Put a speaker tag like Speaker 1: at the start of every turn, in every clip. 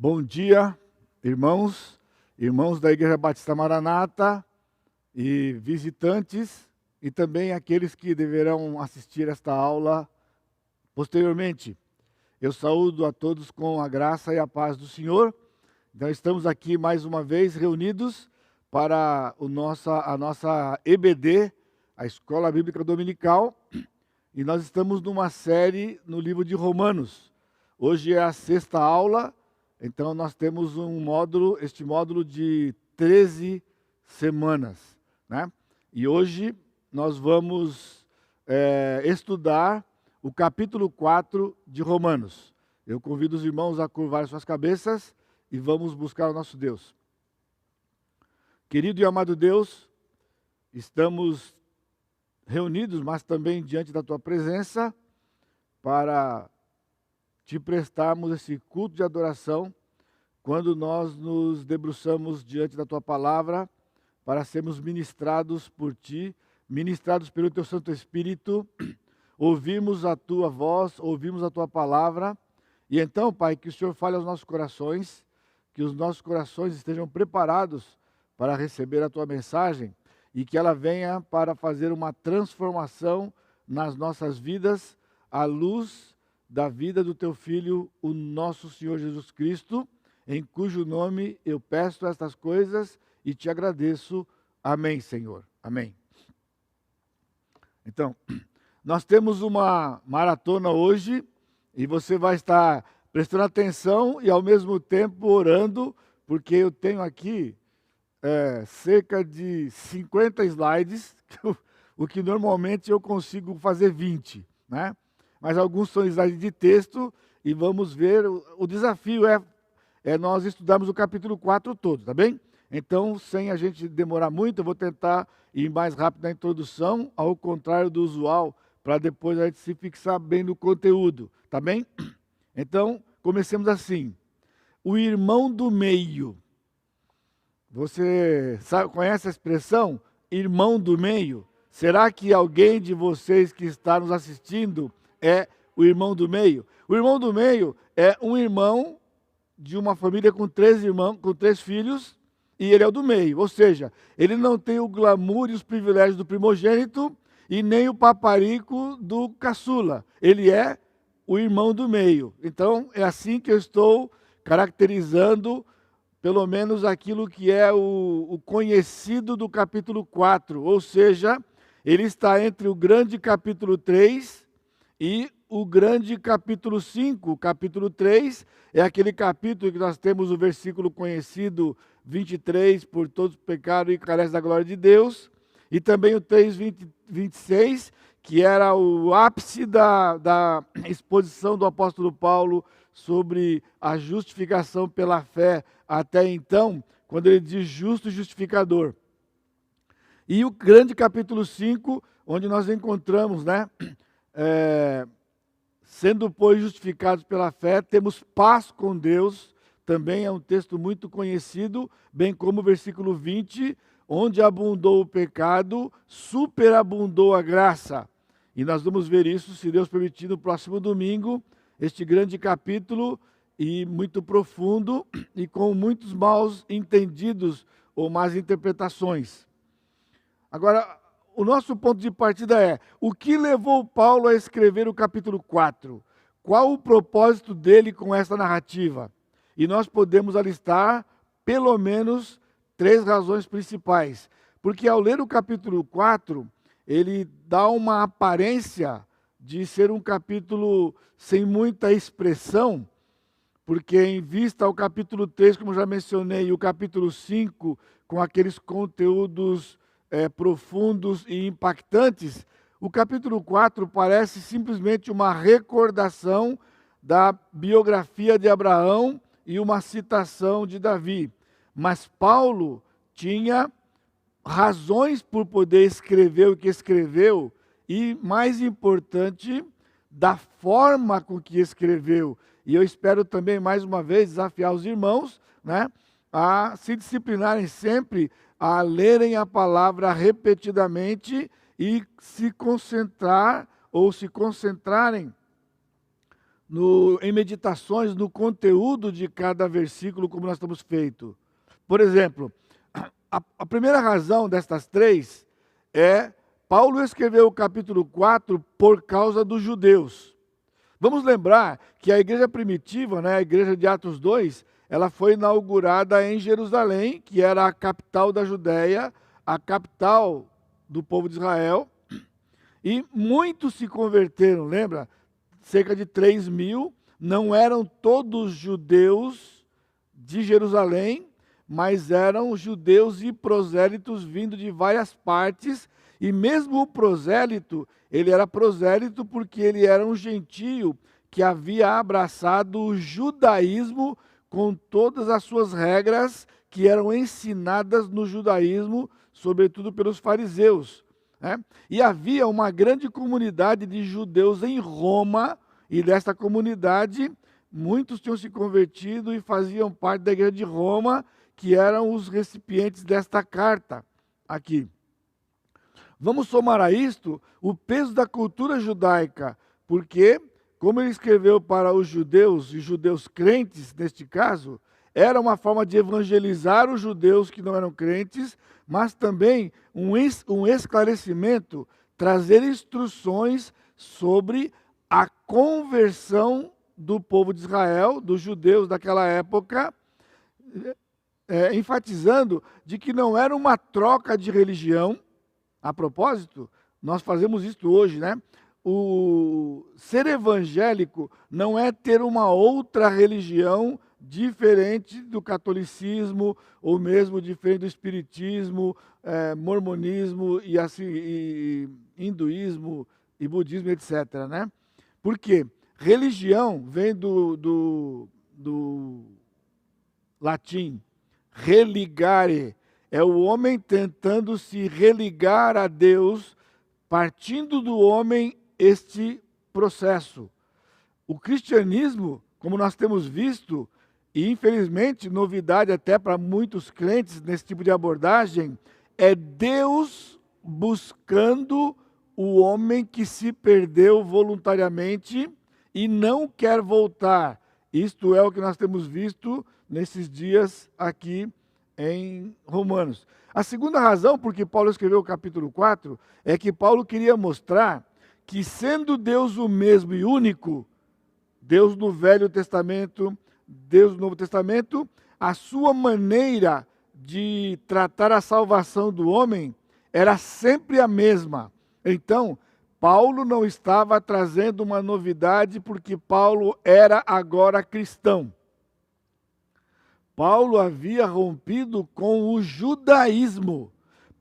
Speaker 1: Bom dia, irmãos da Igreja Batista Maranata e visitantes, e também aqueles que deverão assistir esta aula posteriormente. Eu saúdo a todos com a graça e a paz do Senhor. Então estamos aqui mais uma vez reunidos para a nossa EBD, a Escola Bíblica Dominical, e nós estamos numa série no livro de Romanos. Hoje é a 6ª aula. Então, nós temos este módulo de 13 semanas, né? E hoje nós vamos estudar o capítulo 4 de Romanos. Eu convido os irmãos a curvar suas cabeças e vamos buscar o nosso Deus. Querido e amado Deus, estamos reunidos, mas também diante da Tua presença, para te prestarmos esse culto de adoração, quando nós nos debruçamos diante da Tua palavra, para sermos ministrados por Ti, ministrados pelo Teu Santo Espírito, ouvirmos a Tua voz, ouvirmos a Tua palavra, e então, Pai, que o Senhor fale aos nossos corações, que os nossos corações estejam preparados para receber a Tua mensagem, e que ela venha para fazer uma transformação nas nossas vidas, à luz da vida do Teu Filho, o nosso Senhor Jesus Cristo, em cujo nome eu peço estas coisas e te agradeço. Amém, Senhor. Amém. Então, nós temos uma maratona hoje e você vai estar prestando atenção e ao mesmo tempo orando, porque eu tenho aqui cerca de 50 slides, o que normalmente eu consigo fazer 20, né? Mas alguns são slides de texto e vamos ver. O desafio é nós estudarmos o capítulo 4 todo, tá bem? Então, sem a gente demorar muito, eu vou tentar ir mais rápido na introdução, ao contrário do usual, para depois a gente se fixar bem no conteúdo, tá bem? Então, comecemos assim. O irmão do meio. Você conhece a expressão irmão do meio? Será que alguém de vocês que está nos assistindo é o irmão do meio? O irmão do meio é um irmão de uma família com 3 irmãos, com 3 filhos, e ele é o do meio. Ou seja, ele não tem o glamour e os privilégios do primogênito e nem o paparico do caçula. Ele é o irmão do meio. Então, é assim que eu estou caracterizando pelo menos aquilo que é o conhecido do capítulo 4. Ou seja, ele está entre o grande capítulo 3 e o grande capítulo 5. O capítulo 3 é aquele capítulo que nós temos o versículo conhecido 23, por todos pecaram e carecem da glória de Deus. E também o 3, 26, que era o ápice da exposição do apóstolo Paulo sobre a justificação pela fé até então, quando ele diz justo e justificador. E o grande capítulo 5, onde nós encontramos, né? Sendo, pois, justificados pela fé, temos paz com Deus, também é um texto muito conhecido, bem como o versículo 20, onde abundou o pecado, superabundou a graça. E nós vamos ver isso, se Deus permitir, no próximo domingo, este grande capítulo, e muito profundo, e com muitos maus entendidos ou más interpretações. Agora, o nosso ponto de partida é: o que levou Paulo a escrever o capítulo 4? Qual o propósito dele com essa narrativa? E nós podemos alistar pelo menos 3 razões principais. Porque ao ler o capítulo 4, ele dá uma aparência de ser um capítulo sem muita expressão, porque em vista ao capítulo 3, como já mencionei, e o capítulo 5, com aqueles conteúdos profundos e impactantes, o capítulo 4 parece simplesmente uma recordação da biografia de Abraão e uma citação de Davi. Mas Paulo tinha razões por poder escrever o que escreveu e, mais importante, da forma com que escreveu. E eu espero também, mais uma vez, desafiar os irmãos, né, a se disciplinarem sempre, a lerem a palavra repetidamente e se concentrar ou se concentrarem em meditações no conteúdo de cada versículo, como nós estamos feito. Por exemplo, a primeira razão destas três é Paulo escreveu o capítulo 4 por causa dos judeus. Vamos lembrar que a igreja primitiva, né, a igreja de Atos 2, ela foi inaugurada em Jerusalém, que era a capital da Judéia, a capital do povo de Israel, e muitos se converteram, lembra? Cerca de 3.000, não eram todos judeus de Jerusalém, mas eram judeus e prosélitos vindo de várias partes, e mesmo o prosélito, ele era prosélito porque ele era um gentio que havia abraçado o judaísmo com todas as suas regras que eram ensinadas no judaísmo, sobretudo pelos fariseus, né? E havia uma grande comunidade de judeus em Roma, e dessa comunidade muitos tinham se convertido e faziam parte da igreja de Roma, que eram os recipientes desta carta aqui. Vamos somar a isto o peso da cultura judaica, porque, como ele escreveu para os judeus, e judeus crentes neste caso, era uma forma de evangelizar os judeus que não eram crentes, mas também um esclarecimento, trazer instruções sobre a conversão do povo de Israel, dos judeus daquela época, enfatizando de que não era uma troca de religião. A propósito, nós fazemos isso hoje, né? O ser evangélico não é ter uma outra religião diferente do catolicismo, ou mesmo diferente do espiritismo, mormonismo e assim, e hinduísmo e budismo, etc., né? Por quê? Religião vem do latim, religare. É o homem tentando se religar a Deus, partindo do homem este processo. O cristianismo, como nós temos visto, e infelizmente novidade até para muitos crentes nesse tipo de abordagem, é Deus buscando o homem que se perdeu voluntariamente e não quer voltar. Isto é o que nós temos visto nesses dias aqui em Romanos. A segunda razão por que Paulo escreveu o capítulo 4 é que Paulo queria mostrar que, sendo Deus o mesmo e único, Deus no Velho Testamento, Deus no Novo Testamento, a sua maneira de tratar a salvação do homem era sempre a mesma. Então, Paulo não estava trazendo uma novidade porque Paulo era agora cristão. Paulo havia rompido com o judaísmo.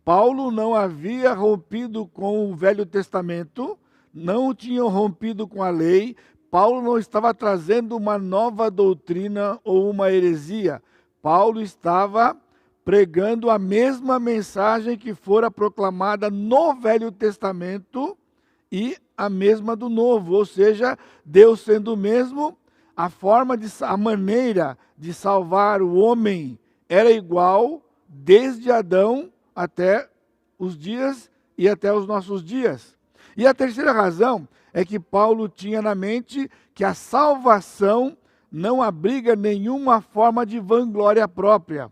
Speaker 1: Paulo não havia rompido com o Velho Testamento, não tinha rompido com a lei. Paulo não estava trazendo uma nova doutrina ou uma heresia. Paulo estava pregando a mesma mensagem que fora proclamada no Velho Testamento e a mesma do Novo, ou seja, Deus sendo o mesmo, a maneira de salvar o homem era igual desde Adão até os dias e até os nossos dias. E a terceira razão é que Paulo tinha na mente que a salvação não abriga nenhuma forma de vanglória própria.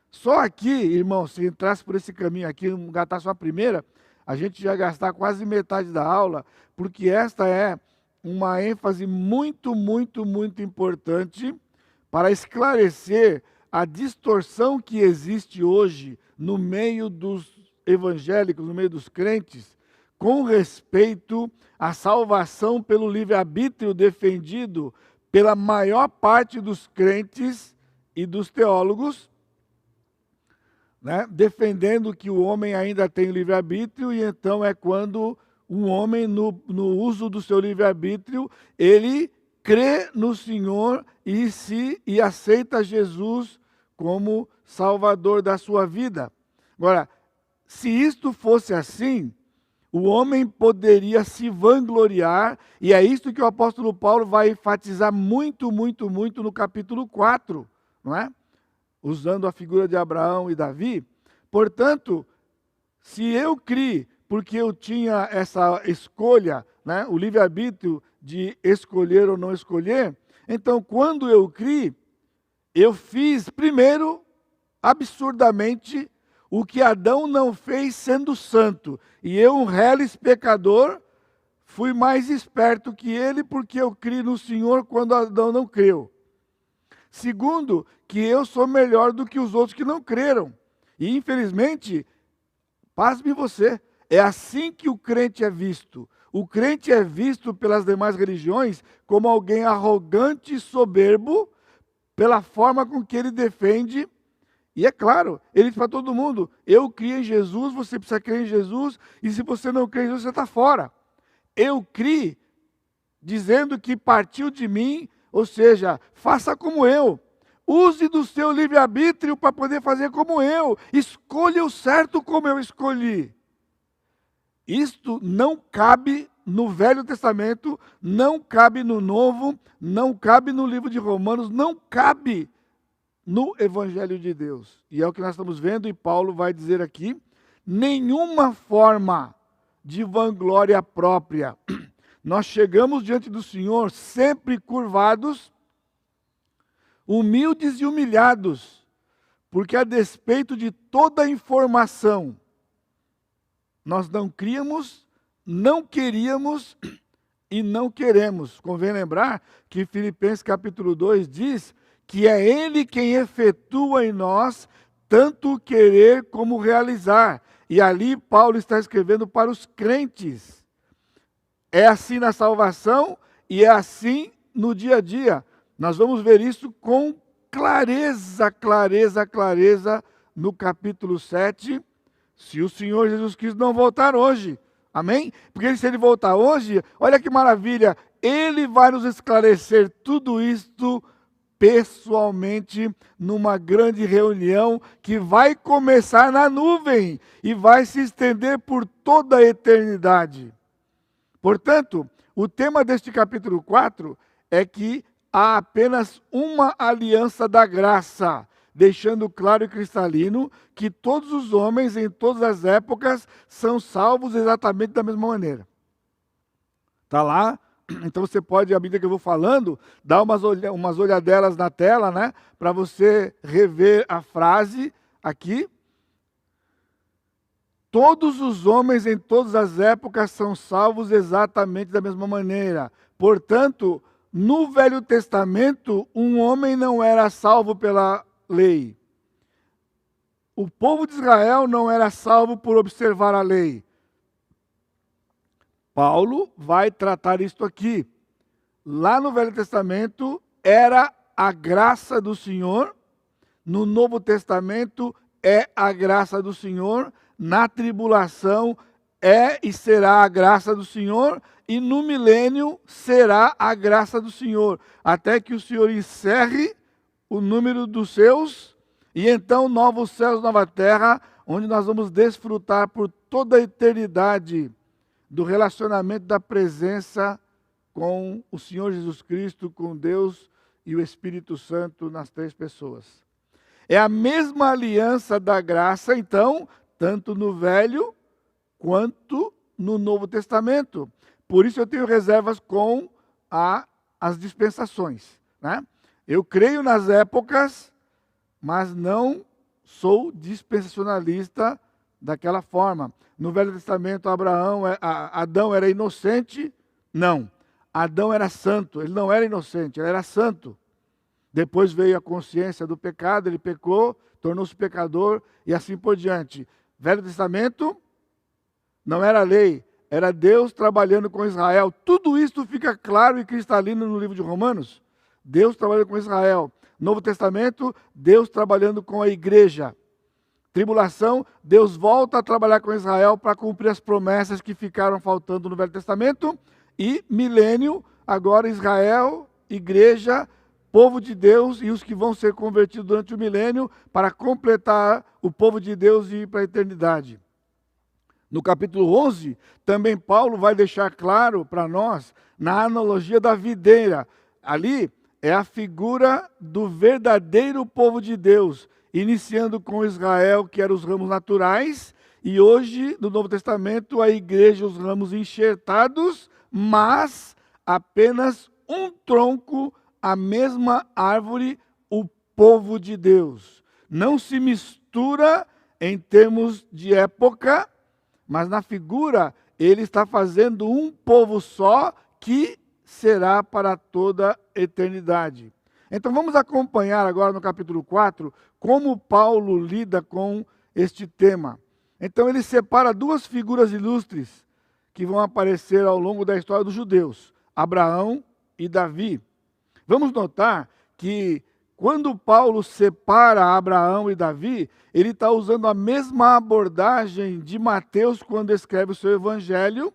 Speaker 1: Só aqui, irmão, se entrasse por esse caminho aqui, gastar só a primeira, a gente já gastar quase metade da aula, porque esta é uma ênfase muito, muito, muito importante para esclarecer a distorção que existe hoje no meio dos evangélicos, no meio dos crentes, com respeito à salvação pelo livre-arbítrio defendido pela maior parte dos crentes e dos teólogos, né, defendendo que o homem ainda tem livre-arbítrio, e então é quando um homem, no uso do seu livre-arbítrio, ele crê no Senhor e aceita Jesus como Salvador da sua vida. Agora, se isto fosse assim, o homem poderia se vangloriar, e é isto que o apóstolo Paulo vai enfatizar muito, muito, muito no capítulo 4, não é? Usando a figura de Abraão e Davi. Portanto, se eu criei porque eu tinha essa escolha né, o livre-arbítrio de escolher ou não escolher. Então, quando eu criei, eu fiz primeiro, absurdamente, o que Adão não fez sendo santo. E eu, um reles pecador, fui mais esperto que ele, porque eu criei no Senhor quando Adão não creu. Segundo, que eu sou melhor do que os outros que não creram. E infelizmente, pasme você, é assim que o crente é visto. O crente é visto pelas demais religiões como alguém arrogante e soberbo, pela forma com que ele defende. E é claro, ele diz para todo mundo, eu criei em Jesus, você precisa crer em Jesus, e se você não crê em Jesus, você está fora. Eu criei dizendo que partiu de mim, ou seja, faça como eu. Use do seu livre-arbítrio para poder fazer como eu. Escolha o certo como eu escolhi. Isto não cabe no Velho Testamento, não cabe no Novo, não cabe no livro de Romanos, não cabe no Evangelho de Deus. E é o que nós estamos vendo, e Paulo vai dizer aqui, nenhuma forma de vanglória própria. Nós chegamos diante do Senhor sempre curvados, humildes e humilhados, porque a despeito de toda a informação, nós não criamos, não queríamos e não queremos. Convém lembrar que Filipenses capítulo 2 diz que é Ele quem efetua em nós tanto o querer como realizar. E ali Paulo está escrevendo para os crentes. É assim na salvação e é assim no dia a dia. Nós vamos ver isso com clareza no capítulo 7, se o Senhor Jesus Cristo não voltar hoje. Amém? Porque se ele voltar hoje, olha que maravilha, ele vai nos esclarecer tudo isto pessoalmente numa grande reunião que vai começar na nuvem e vai se estender por toda a eternidade. Portanto, o tema deste capítulo 4 é que há apenas uma aliança da graça, deixando claro e cristalino que todos os homens em todas as épocas são salvos exatamente da mesma maneira. Está lá, então você pode, à medida que eu vou falando, dar umas olhadelas na tela, né, para você rever a frase aqui. Todos os homens em todas as épocas são salvos exatamente da mesma maneira. Portanto, no Velho Testamento, um homem não era salvo pela lei. O povo de Israel não era salvo por observar a lei. Paulo vai tratar isto aqui. Lá no Velho Testamento era a graça do Senhor, no Novo Testamento é a graça do Senhor, na tribulação é e será a graça do Senhor, e no milênio será a graça do Senhor, até que o Senhor encerre o número dos seus, e então novos céus, nova terra, onde nós vamos desfrutar por toda a eternidade do relacionamento da presença com o Senhor Jesus Cristo, com Deus e o Espírito Santo nas três pessoas. É a mesma aliança da graça, então, tanto no Velho quanto no Novo Testamento. Por isso eu tenho reservas com as dispensações, né? Eu creio nas épocas, mas não sou dispensacionalista daquela forma. No Velho Testamento, Adão era inocente? Não. Adão era santo, ele não era inocente, ele era santo. Depois veio a consciência do pecado, ele pecou, tornou-se pecador e assim por diante. Velho Testamento não era lei, era Deus trabalhando com Israel. Tudo isso fica claro e cristalino no livro de Romanos. Deus trabalhando com Israel. Novo Testamento, Deus trabalhando com a igreja. Tribulação, Deus volta a trabalhar com Israel para cumprir as promessas que ficaram faltando no Velho Testamento. E milênio, agora Israel, igreja, povo de Deus e os que vão ser convertidos durante o milênio para completar o povo de Deus e ir para a eternidade. No capítulo 11, também Paulo vai deixar claro para nós, na analogia da videira. Ali é a figura do verdadeiro povo de Deus, iniciando com Israel, que eram os ramos naturais, e hoje, no Novo Testamento, a igreja, os ramos enxertados mas apenas um tronco, a mesma árvore, o povo de Deus. Não se mistura em termos de época, mas na figura ele está fazendo um povo só que será para toda a eternidade. Então vamos acompanhar agora no capítulo 4 como Paulo lida com este tema. Então ele separa duas figuras ilustres que vão aparecer ao longo da história dos judeus, Abraão e Davi. Vamos notar que quando Paulo separa Abraão e Davi, ele está usando a mesma abordagem de Mateus quando escreve o seu evangelho.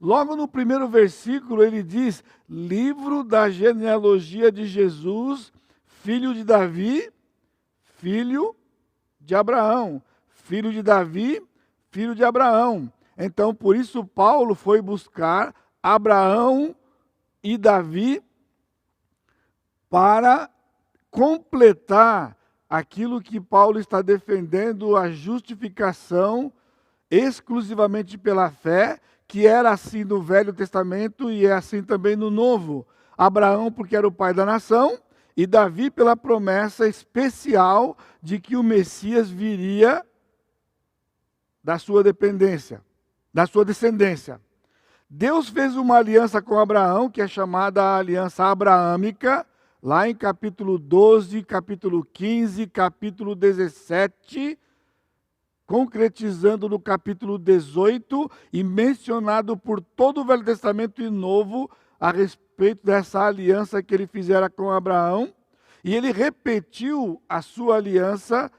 Speaker 1: Logo no primeiro versículo ele diz, livro da genealogia de Jesus, filho de Davi, filho de Abraão. Filho de Davi, filho de Abraão. Então, por isso, Paulo foi buscar Abraão e Davi para completar aquilo que Paulo está defendendo, a justificação exclusivamente pela fé, que era assim no Velho Testamento e é assim também no Novo. Abraão, porque era o pai da nação, e Davi pela promessa especial de que o Messias viria da sua dependência, da sua descendência. Deus fez uma aliança com Abraão, que é chamada a aliança abraâmica, lá em capítulo 12, capítulo 15, capítulo 17, concretizando no capítulo 18 e mencionado por todo o Velho Testamento e Novo a respeito dessa aliança que ele fizera com Abraão. E ele repetiu a sua aliança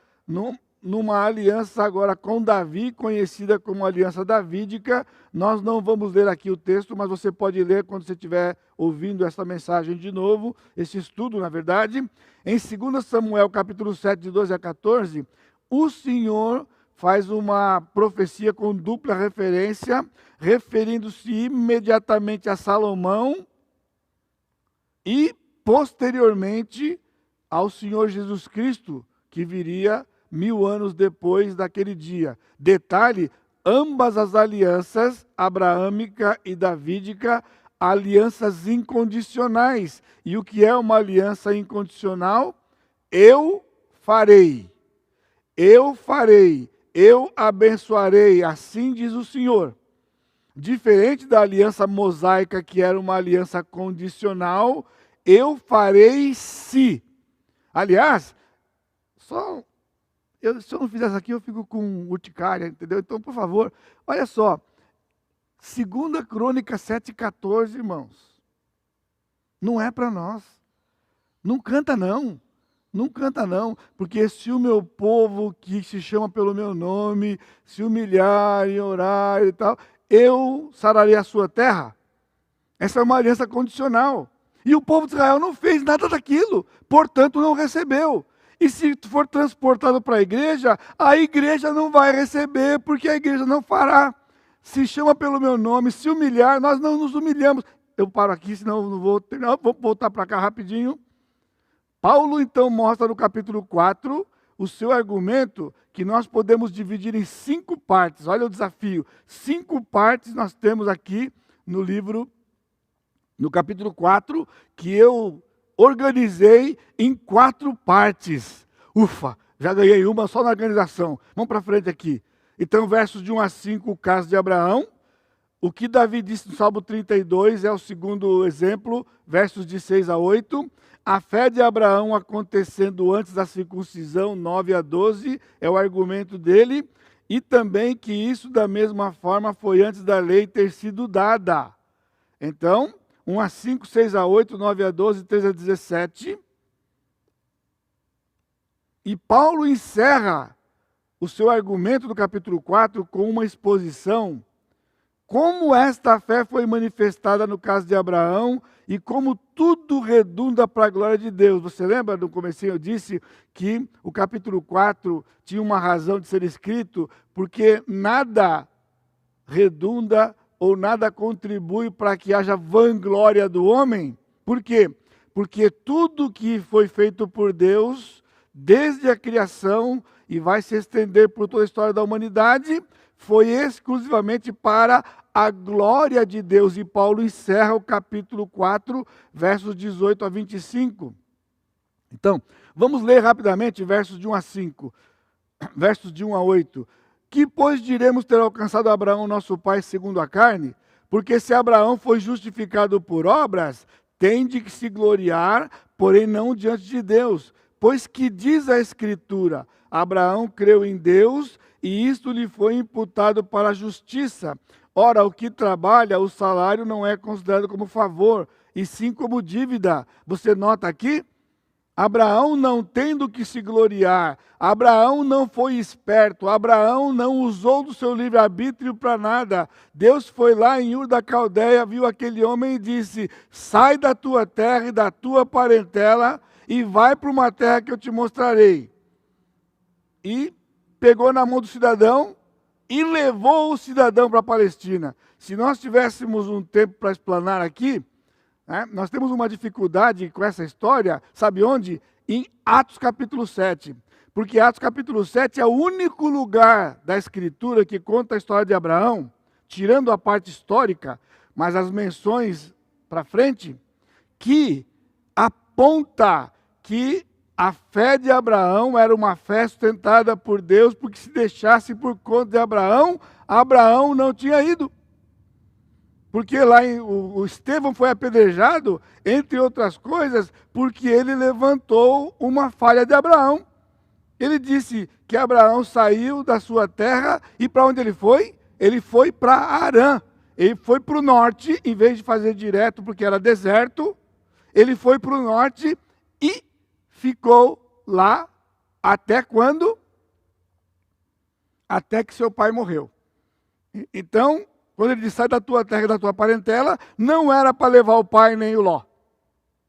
Speaker 1: numa aliança agora com Davi, conhecida como aliança davídica. Nós não vamos ler aqui o texto, mas você pode ler quando você estiver ouvindo essa mensagem de novo, esse estudo, na verdade. Em 2 Samuel, capítulo 7, de 12 a 14, o Senhor faz uma profecia com dupla referência, referindo-se imediatamente a Salomão e, posteriormente, ao Senhor Jesus Cristo, que viria 1000 anos depois daquele dia. Detalhe, ambas as alianças, abraâmica e davídica, alianças incondicionais. E o que é uma aliança incondicional? Eu farei, eu abençoarei, assim diz o Senhor. Diferente da aliança mosaica, que era uma aliança condicional, eu farei se. Aliás, se eu não fizer isso aqui, eu fico com urticária, entendeu? Então, por favor, olha só. 2 Crônica 7,14, irmãos. Não é para nós. Não canta não. Não canta não. Porque se o meu povo, que se chama pelo meu nome, se humilhar e orar e tal, eu sararei a sua terra. Essa é uma aliança condicional. E o povo de Israel não fez nada daquilo. Portanto, não recebeu. E se for transportado para a igreja não vai receber, porque a igreja não fará. Se chama pelo meu nome, se humilhar, nós não nos humilhamos. Eu paro aqui, senão eu não vou terminar. Vou voltar para cá rapidinho. Paulo, então, mostra no capítulo 4 o seu argumento que nós podemos dividir em 5 partes. Olha o desafio. 5 partes nós temos aqui no livro, no capítulo 4, que eu organizei em 4 partes. Ufa, já ganhei uma só na organização. Vamos para frente aqui. Então, versos de 1 a 5, o caso de Abraão. O que Davi disse no Salmo 32 é o segundo exemplo, versos de 6 a 8. A fé de Abraão acontecendo antes da circuncisão, 9 a 12, é o argumento dele. E também que isso, da mesma forma, foi antes da lei ter sido dada. Então, 1 a 5, 6 a 8, 9 a 12, 13 a 17. E Paulo encerra o seu argumento do capítulo 4 com uma exposição como esta fé foi manifestada no caso de Abraão e como tudo redunda para a glória de Deus. Você lembra do comecinho eu disse que o capítulo 4 tinha uma razão de ser escrito, porque nada redunda ou nada contribui para que haja vanglória do homem. Por quê? Porque tudo que foi feito por Deus, desde a criação, e vai se estender por toda a história da humanidade, foi exclusivamente para a glória de Deus. E Paulo encerra o capítulo 4, versos 18 a 25. Então, vamos ler rapidamente versos de 1 a 5. Versos de 1 a 8. Que, pois, diremos ter alcançado Abraão, nosso pai, segundo a carne? Porque se Abraão foi justificado por obras, tem de se gloriar, porém não diante de Deus. Pois que diz a Escritura, Abraão creu em Deus, e isto lhe foi imputado para a justiça. Ora, o que trabalha, o salário não é considerado como favor, e sim como dívida. Você nota aqui? Abraão não tem do que se gloriar, Abraão não foi esperto, Abraão não usou do seu livre-arbítrio para nada. Deus foi lá em Ur da Caldeia, viu aquele homem e disse, sai da tua terra e da tua parentela e vai para uma terra que eu te mostrarei. E pegou na mão do cidadão e levou o cidadão para a Palestina. Se nós tivéssemos um tempo para explanar aqui, nós temos uma dificuldade com essa história, sabe onde? Em Atos capítulo 7. Porque Atos capítulo 7 é o único lugar da Escritura que conta a história de Abraão, tirando a parte histórica, mas as menções para frente, que aponta que a fé de Abraão era uma fé sustentada por Deus, porque se deixasse por conta de Abraão, Abraão não tinha ido. Porque lá o Estevão foi apedrejado, entre outras coisas, porque ele levantou uma falha de Abraão. Ele disse que Abraão saiu da sua terra e para onde ele foi? Ele foi para Harã. Ele foi para o norte, em vez de fazer direto, porque era deserto, ele foi para o norte e ficou lá até quando? Até que seu pai morreu. Então, quando ele diz, sai da tua terra e da tua parentela, não era para levar o pai nem o Ló.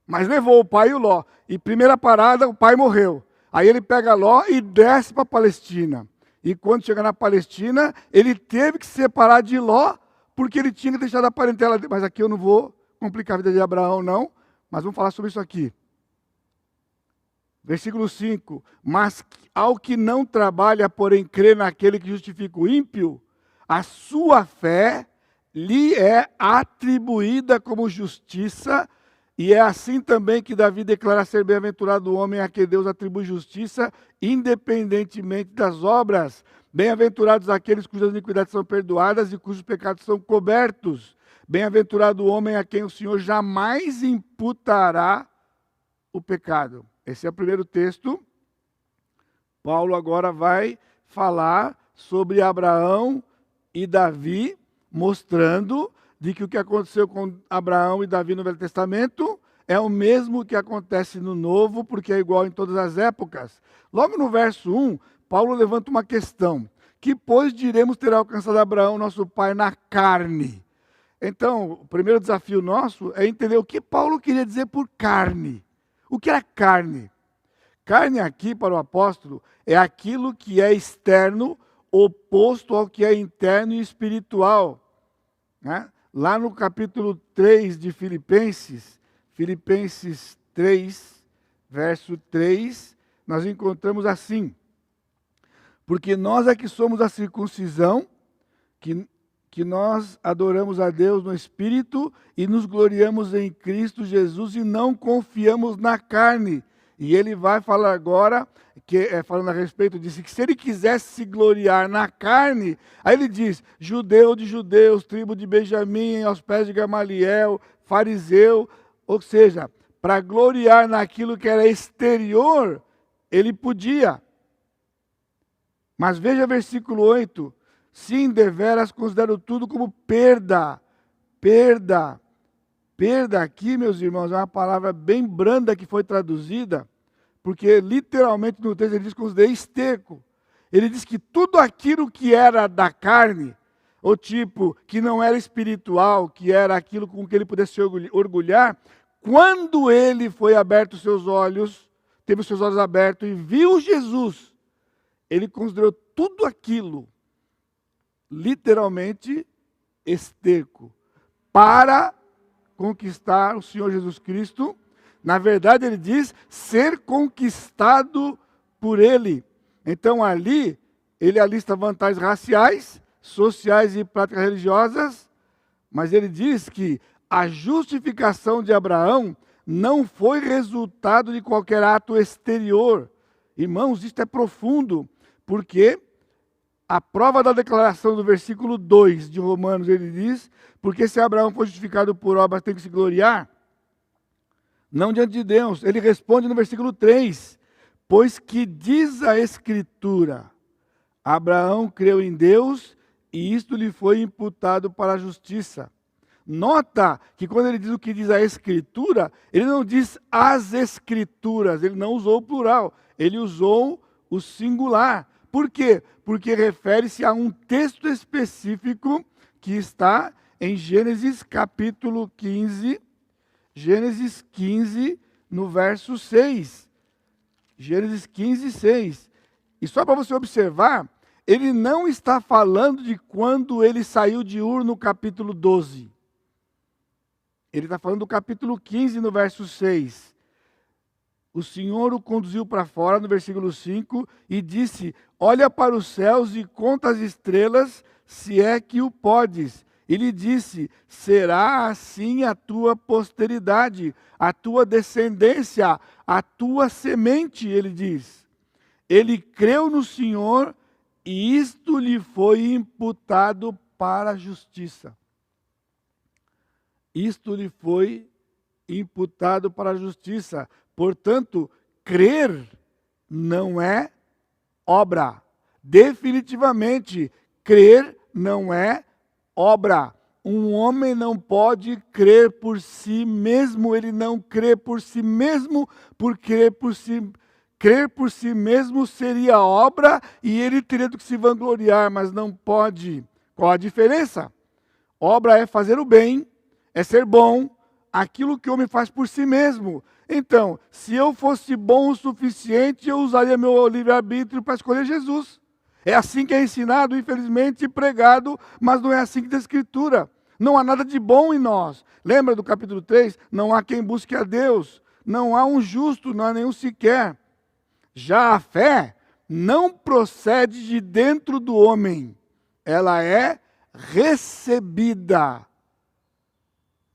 Speaker 1: Mas levou o pai e o Ló. E primeira parada, o pai morreu. Aí ele pega Ló e desce para a Palestina. E quando chega na Palestina, ele teve que se separar de Ló, porque ele tinha que deixar da parentela. Mas aqui eu não vou complicar a vida de Abraão, não. Mas vamos falar sobre isso aqui. Versículo 5. Mas ao que não trabalha, porém crê naquele que justifica o ímpio, a sua fé lhe é atribuída como justiça, e é assim também que Davi declara ser bem-aventurado o homem a quem Deus atribui justiça, independentemente das obras. Bem-aventurados aqueles cujas iniquidades são perdoadas e cujos pecados são cobertos. Bem-aventurado o homem a quem o Senhor jamais imputará o pecado. Esse é o primeiro texto. Paulo agora vai falar sobre Abraão e Davi, mostrando de que o que aconteceu com Abraão e Davi no Velho Testamento é o mesmo que acontece no Novo, porque é igual em todas as épocas. Logo no verso 1, Paulo levanta uma questão. Que, pois, diremos ter alcançado Abraão, nosso pai, na carne? Então, o primeiro desafio nosso é entender o que Paulo queria dizer por carne. O que era carne? Carne aqui, para o apóstolo, é aquilo que é externo, oposto ao que é interno e espiritual. Lá no capítulo 3 de Filipenses 3, verso 3, nós encontramos assim: porque nós é que somos a circuncisão, que nós adoramos a Deus no Espírito e nos gloriamos em Cristo Jesus e não confiamos na carne. E ele vai falar agora, falando a respeito disso, que se ele quisesse se gloriar na carne, aí ele diz, judeu de judeus, tribo de Benjamim, aos pés de Gamaliel, fariseu, ou seja, para gloriar naquilo que era exterior, ele podia. Mas veja versículo 8, sim, deveras considero tudo como perda. Perda aqui, meus irmãos, é uma palavra bem branda que foi traduzida, porque literalmente no texto ele diz considerei esterco. Ele diz que tudo aquilo que era da carne, ou tipo, que não era espiritual, que era aquilo com que ele pudesse se orgulhar, quando ele foi aberto os seus olhos, teve os seus olhos abertos e viu Jesus, ele considerou tudo aquilo, literalmente, esterco, para conquistar o Senhor Jesus Cristo. Na verdade, ele diz ser conquistado por ele. Então, ali, ele alista vantagens raciais, sociais e práticas religiosas, mas ele diz que a justificação de Abraão não foi resultado de qualquer ato exterior. Irmãos, isto é profundo, porque a prova da declaração do versículo 2 de Romanos, ele diz, porque se Abraão foi justificado por obras, tem que se gloriar, não diante de Deus. Ele responde no versículo 3, pois que diz a Escritura, Abraão creu em Deus e isto lhe foi imputado para a justiça. Nota que quando ele diz o que diz a Escritura, ele não diz as Escrituras, ele não usou o plural, ele usou o singular. Por quê? Porque refere-se a um texto específico que está em Gênesis capítulo 15, Gênesis 15, no verso 6. Gênesis 15, 6. E só para você observar, ele não está falando de quando ele saiu de Ur no capítulo 12. Ele está falando do capítulo 15, no verso 6. O Senhor o conduziu para fora, no versículo 5, e disse, olha para os céus e conta as estrelas, se é que o podes. Ele disse, será assim a tua posteridade, a tua descendência, a tua semente, ele diz. Ele creu no Senhor e isto lhe foi imputado para a justiça. Isto lhe foi imputado para a justiça. Portanto, crer não é obra. Definitivamente, crer não é obra. Um homem não pode crer por si mesmo, ele não crê por si mesmo, porque crer por si mesmo seria obra e ele teria que se vangloriar, mas não pode. Qual a diferença? Obra é fazer o bem, é ser bom, aquilo que o homem faz por si mesmo. Então, se eu fosse bom o suficiente, eu usaria meu livre-arbítrio para escolher Jesus. É assim que é ensinado, infelizmente, e pregado, mas não é assim que diz a Escritura. Não há nada de bom em nós. Lembra do capítulo 3? Não há quem busque a Deus. Não há um justo, não há nenhum sequer. Já a fé não procede de dentro do homem. Ela é recebida.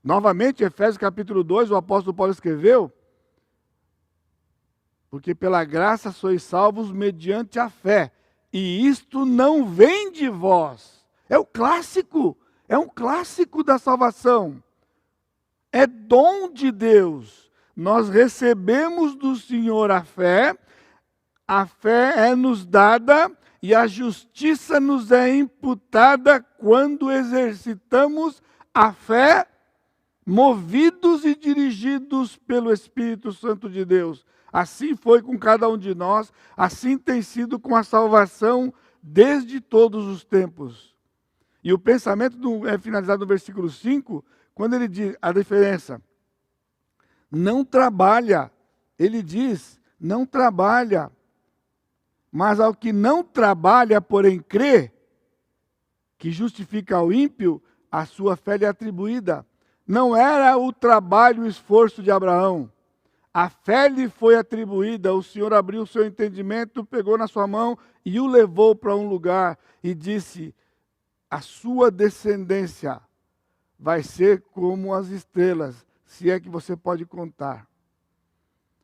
Speaker 1: Novamente, Efésios capítulo 2, o apóstolo Paulo escreveu, porque pela graça sois salvos mediante a fé, e isto não vem de vós. É o clássico, é um clássico da salvação. É dom de Deus. Nós recebemos do Senhor a fé é nos dada e a justiça nos é imputada quando exercitamos a fé, movidos e dirigidos pelo Espírito Santo de Deus. Assim foi com cada um de nós, assim tem sido com a salvação desde todos os tempos. E o pensamento é finalizado no versículo 5, quando ele diz a diferença. Não trabalha, ele diz, não trabalha. Mas ao que não trabalha, porém crê, que justifica o ímpio, a sua fé lhe é atribuída. Não era o trabalho e o esforço de Abraão. A fé lhe foi atribuída, o Senhor abriu o seu entendimento, pegou na sua mão e o levou para um lugar e disse, a sua descendência vai ser como as estrelas, se é que você pode contar.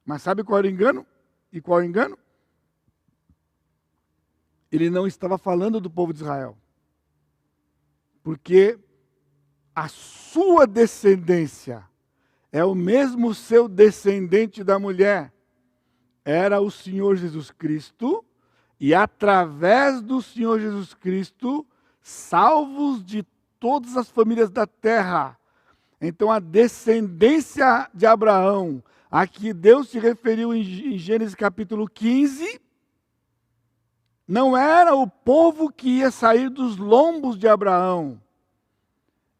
Speaker 1: Mas sabe qual era o engano? E qual é o engano? Ele não estava falando do povo de Israel. Porque a sua descendência é o mesmo seu descendente da mulher. Era o Senhor Jesus Cristo, e através do Senhor Jesus Cristo, salvos de todas as famílias da terra. Então a descendência de Abraão, a que Deus se referiu em Gênesis capítulo 15, não era o povo que ia sair dos lombos de Abraão.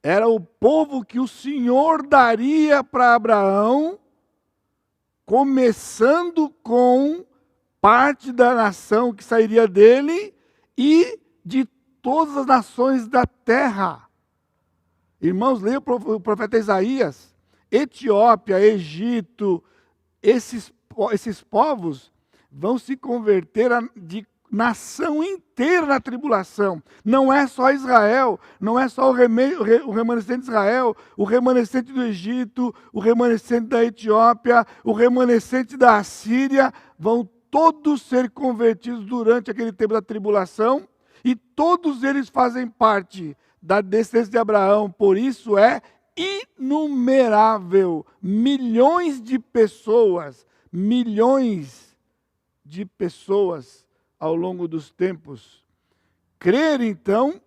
Speaker 1: Era o povo que o Senhor daria para Abraão, começando com parte da nação que sairia dele e de todas as nações da terra. Irmãos, leiam o profeta Isaías. Etiópia, Egito, esses povos vão se converter nação inteira na tribulação. Não é só Israel, não é só o remanescente de Israel, o remanescente do Egito, o remanescente da Etiópia, o remanescente da Assíria, vão todos ser convertidos durante aquele tempo da tribulação, e todos eles fazem parte da descendência de Abraão. Por isso é inumerável, milhões de pessoas ao longo dos tempos. Crer, então,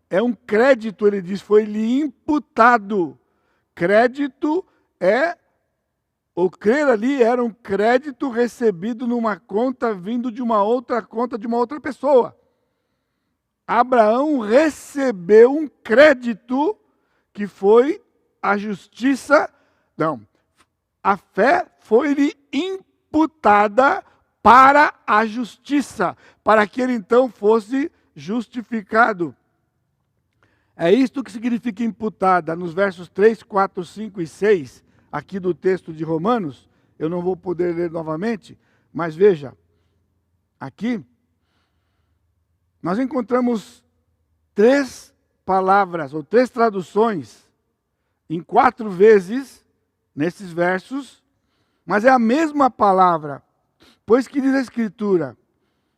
Speaker 1: é um crédito, ele diz, foi-lhe imputado. Crédito o crer ali era um crédito recebido numa conta vindo de uma outra conta de uma outra pessoa. Abraão recebeu um crédito que foi a justiça, a fé foi-lhe imputada para a justiça, para que ele então fosse justificado. É isto que significa imputada. Nos versos 3, 4, 5 e 6, aqui do texto de Romanos, eu não vou poder ler novamente, mas veja, aqui, nós encontramos 3 palavras, ou 3 traduções, em 4 vezes, nesses versos, mas é a mesma palavra. Pois que diz a Escritura,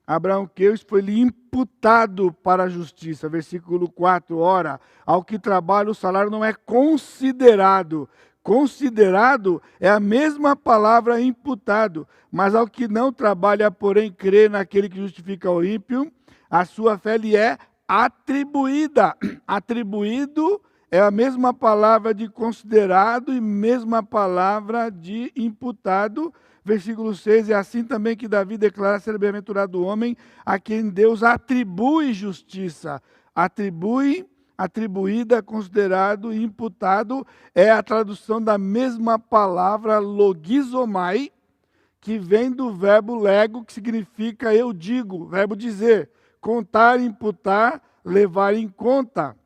Speaker 1: Abraão creu e foi-lhe imputado para a justiça. Versículo 4, ora, ao que trabalha o salário não é considerado. Considerado é a mesma palavra imputado, mas ao que não trabalha, porém crê naquele que justifica o ímpio, a sua fé lhe é atribuída. Atribuído é a mesma palavra de considerado e mesma palavra de imputado. Versículo 6, é assim também que Davi declara ser bem-aventurado o homem a quem Deus atribui justiça. Atribuída, considerado e imputado é a tradução da mesma palavra logizomai, que vem do verbo lego, que significa eu digo, verbo dizer, contar, imputar, levar em conta.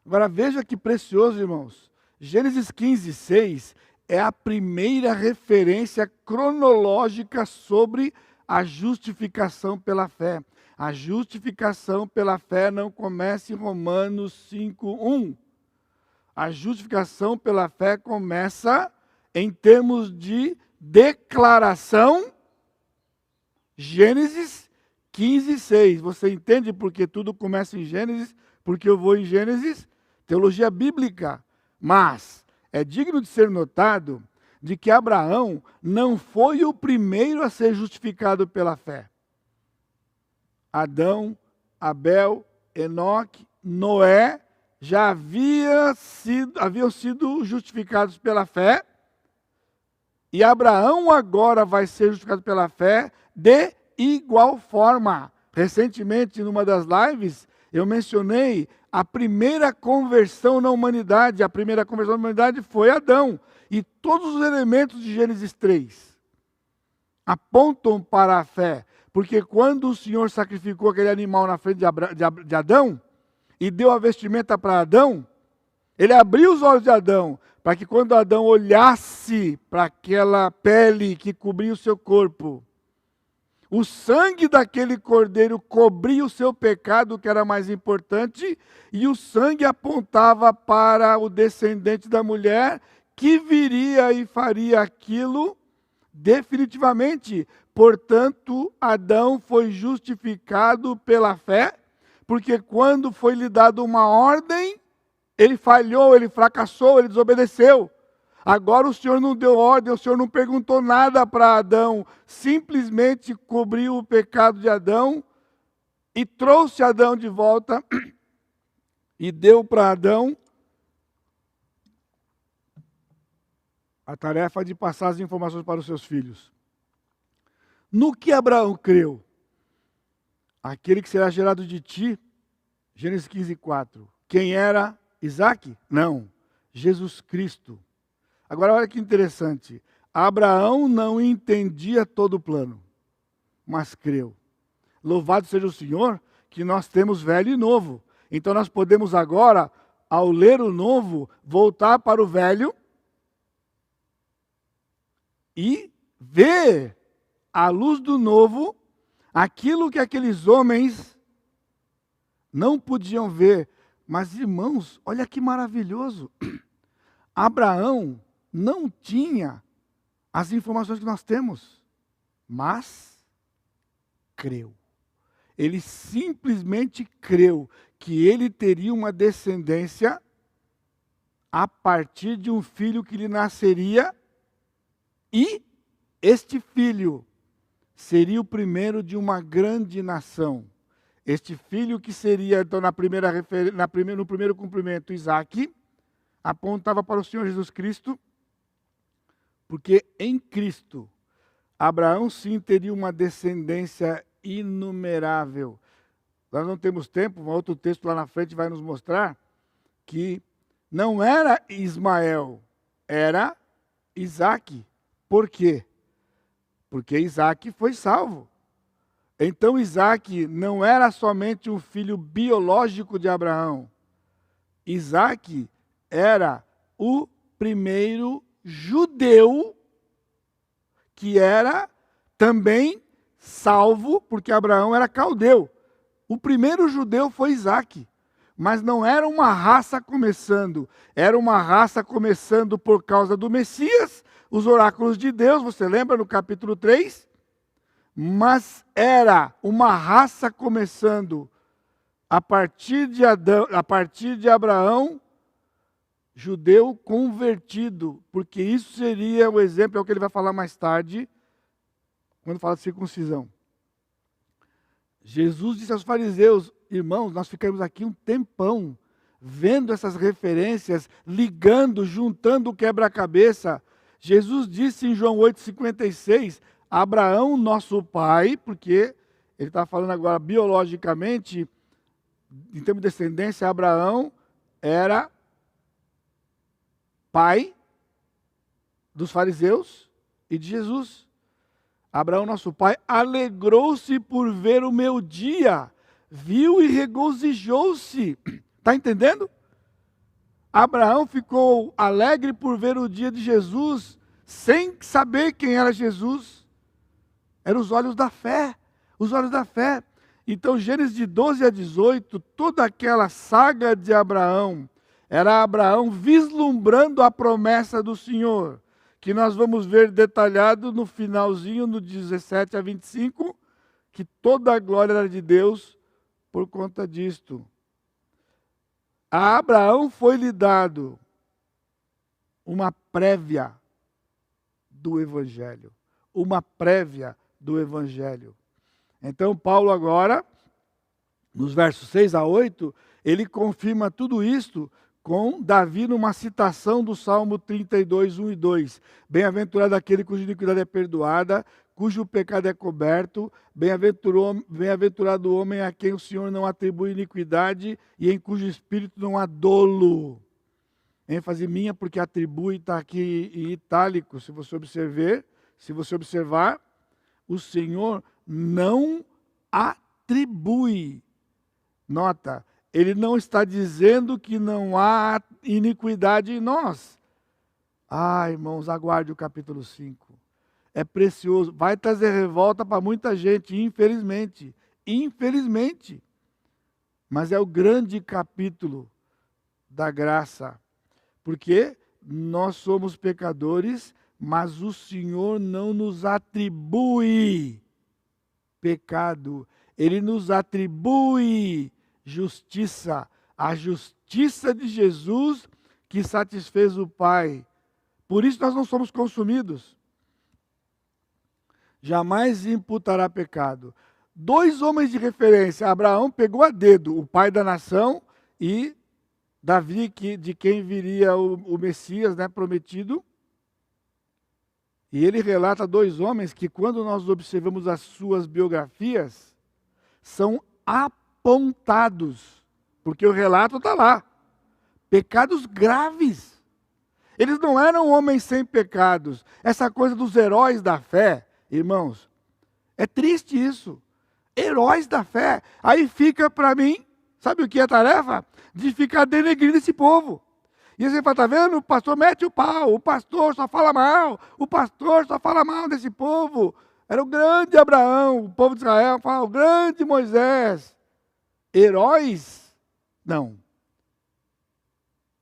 Speaker 1: Agora veja que precioso, irmãos. Gênesis 15, 6 é a primeira referência cronológica sobre a justificação pela fé. A justificação pela fé não começa em Romanos 5, 1. A justificação pela fé começa em termos de declaração, Gênesis 15, 6. Você entende porque tudo começa em Gênesis? Porque eu vou em Gênesis? Teologia bíblica. Mas é digno de ser notado de que Abraão não foi o primeiro a ser justificado pela fé. Adão, Abel, Enoque, Noé já haviam sido justificados pela fé, e Abraão agora vai ser justificado pela fé de igual forma. Recentemente, numa das lives, eu mencionei a primeira conversão na humanidade. A primeira conversão na humanidade foi Adão. E todos os elementos de Gênesis 3 apontam para a fé. Porque quando o Senhor sacrificou aquele animal na frente de Adão, e deu a vestimenta para Adão, ele abriu os olhos de Adão, para que quando Adão olhasse para aquela pele que cobria o seu corpo, o sangue daquele cordeiro cobria o seu pecado, que era mais importante, e o sangue apontava para o descendente da mulher, que viria e faria aquilo definitivamente. Portanto, Adão foi justificado pela fé, porque quando foi lhe dado uma ordem, ele falhou, ele fracassou, ele desobedeceu. Agora o Senhor não deu ordem, o Senhor não perguntou nada para Adão, simplesmente cobriu o pecado de Adão e trouxe Adão de volta e deu para Adão a tarefa de passar as informações para os seus filhos. No que Abraão creu? Aquele que será gerado de ti, Gênesis 15, 4. Quem era Isaac? Não, Jesus Cristo. Agora olha que interessante. Abraão não entendia todo o plano, mas creu. Louvado seja o Senhor, que nós temos velho e novo. Então nós podemos agora, ao ler o novo, voltar para o velho e ver, à luz do novo, Aquilo que aqueles homens não podiam ver. Mas, irmãos, olha que maravilhoso. Abraão não tinha as informações que nós temos, mas creu. Ele simplesmente creu que ele teria uma descendência a partir de um filho que lhe nasceria, e este filho seria o primeiro de uma grande nação. Este filho que seria, então, no primeiro cumprimento, Isaque, apontava para o Senhor Jesus Cristo, porque em Cristo, Abraão sim teria uma descendência inumerável. Nós não temos tempo, um outro texto lá na frente vai nos mostrar que não era Ismael, era Isaque. Por quê? Porque Isaque foi salvo. Então Isaque não era somente um filho biológico de Abraão. Isaque era o primeiro judeu que era também salvo, porque Abraão era caldeu. O primeiro judeu foi Isaque, mas não era uma raça começando, era uma raça começando por causa do Messias, os oráculos de Deus, você lembra no capítulo 3? Mas era uma raça começando a partir de Adão, a partir de Abraão, judeu convertido, porque isso seria o exemplo, é o que ele vai falar mais tarde, quando fala de circuncisão. Jesus disse aos fariseus: irmãos, nós ficamos aqui um tempão, vendo essas referências, ligando, juntando o quebra-cabeça. Jesus disse em João 8,56, Abraão, nosso pai, porque ele está falando agora biologicamente, em termos de descendência, Abraão era pai dos fariseus e de Jesus. Abraão, nosso pai, alegrou-se por ver o meu dia, viu e regozijou-se. Está entendendo? Abraão ficou alegre por ver o dia de Jesus, sem saber quem era Jesus. Eram os olhos da fé, os olhos da fé. Então, Gênesis de 12 a 18, toda aquela saga de Abraão, era Abraão vislumbrando a promessa do Senhor, que nós vamos ver detalhado no finalzinho, no 17 a 25, que toda a glória era de Deus por conta disto. A Abraão foi-lhe dado uma prévia do Evangelho. Uma prévia do Evangelho. Então, Paulo agora, nos versos 6 a 8, ele confirma tudo isto com Davi numa citação do Salmo 32, 1 e 2. Bem-aventurado aquele cuja iniquidade é perdoada, cujo pecado é coberto, bem-aventurado o homem a quem o Senhor não atribui iniquidade e em cujo espírito não há dolo. ênfase minha, porque atribui está aqui em itálico, se você observar, o Senhor não atribui. Nota, ele não está dizendo que não há iniquidade em nós. Ah, irmãos, aguarde o capítulo 5. É precioso, vai trazer revolta para muita gente, infelizmente. Infelizmente. Mas é o grande capítulo da graça. Porque nós somos pecadores, mas o Senhor não nos atribui pecado. Ele nos atribui justiça. A justiça de Jesus que satisfez o Pai. Por isso nós não somos consumidos. Jamais imputará pecado. 2 homens de referência. Abraão pegou a dedo o pai da nação e Davi, de quem viria o Messias, né, prometido. E ele relata 2 homens que, quando nós observamos as suas biografias, são apontados, porque o relato está lá. Pecados graves. Eles não eram homens sem pecados. Essa coisa dos heróis da fé, irmãos, é triste isso. Heróis da fé. Aí fica para mim, sabe o que é a tarefa? De ficar denegrindo esse povo. E você fala, está vendo? O pastor mete o pau, o pastor só fala mal, o pastor só fala mal desse povo. Era o grande Abraão, o povo de Israel fala, o grande Moisés. Heróis? Não.